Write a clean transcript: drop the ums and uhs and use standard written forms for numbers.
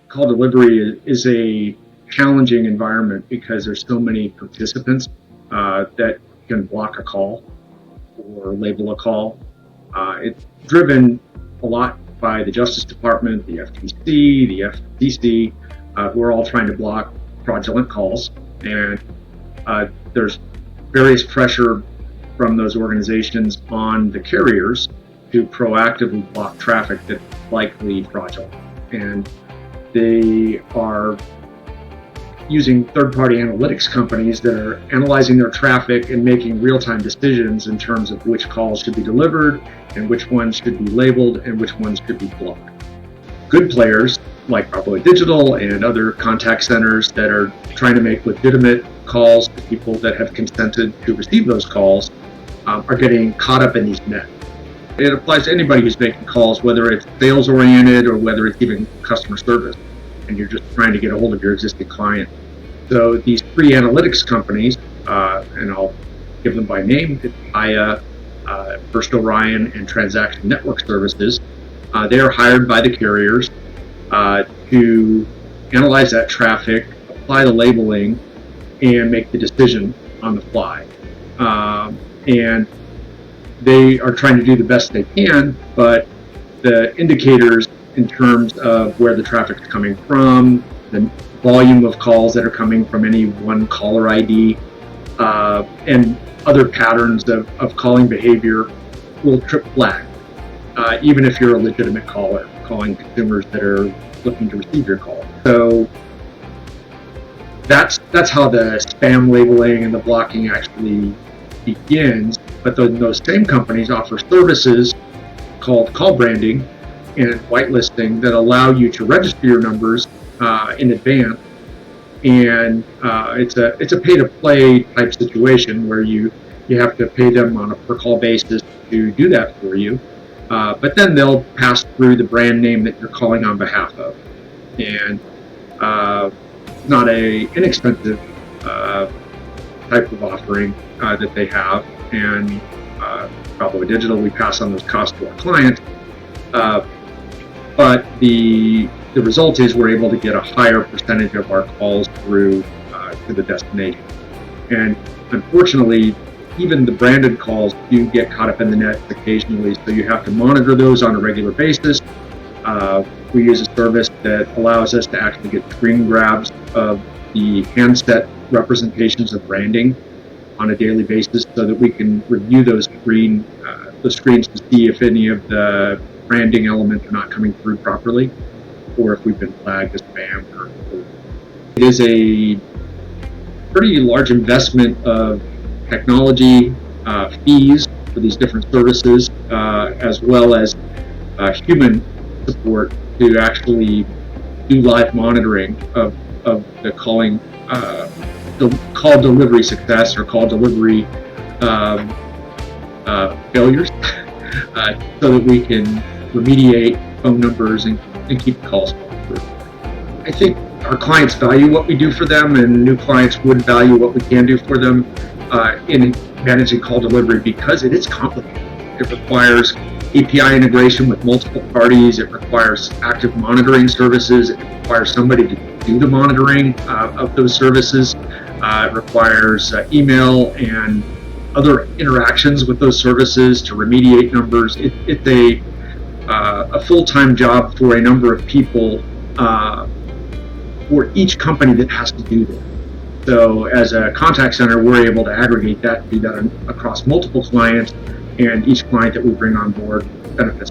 Call delivery is a challenging environment because there's so many participants that can block a call or label a call. It's driven a lot by the Justice Department, the FTC, the FTC, who are all trying to block fraudulent calls. And there's various pressure from those organizations on the carriers to proactively block traffic that's likely fraudulent. And they are using third-party analytics companies that are analyzing their traffic and making real-time decisions in terms of which calls should be delivered and which ones should be labeled and which ones should be blocked. Good players like Balboa Digital and other contact centers that are trying to make legitimate calls to people that have consented to receive those calls are getting caught up in these nets. It applies to anybody who's making calls, whether it's sales-oriented or whether it's even customer service, and you're just trying to get a hold of your existing client. So these free analytics companies, and I'll give them by name, it's Aya, First Orion, and Transaction Network Services. They are hired by the carriers to analyze that traffic, apply the labeling, and make the decision on the fly. And they are trying to do the best they can, but the indicators in terms of where the traffic is coming from, the volume of calls that are coming from any one caller ID, and other patterns of calling behavior will trip flag, even if you're a legitimate caller, calling consumers that are looking to receive your call. So that's how the spam labeling and the blocking actually begins. But those same companies offer services called call branding and whitelisting that allow you to register your numbers in advance. And it's a pay-to-play type situation where you have to pay them on a per-call basis to do that for you. But then they'll pass through the brand name that you're calling on behalf of. And not a inexpensive type of offering that they have. And Balboa Digital, we pass on those costs to our clients. But the result is we're able to get a higher percentage of our calls through to the destination. And unfortunately, even the branded calls do get caught up in the net occasionally, so you have to monitor those on a regular basis. We use a service that allows us to actually get screen grabs of the handset representations of branding on a daily basis so that we can review those screens to see if any of the branding elements are not coming through properly, or if we've been flagged as spam. It is a pretty large investment of technology, fees for these different services, as well as human support to actually do live monitoring of the calling, the call delivery success or call delivery failures, so that we can remediate phone numbers and keep calls going through. I think our clients value what we do for them, and new clients would value what we can do for them in managing call delivery because it is complicated. It requires API integration with multiple parties. It requires active monitoring services. It requires somebody to do the monitoring of those services. It requires email and other interactions with those services to remediate numbers. It's a full-time job for a number of people for each company that has to do this. So as a contact center, we're able to aggregate that, do that across multiple clients, and each client that we bring on board benefits.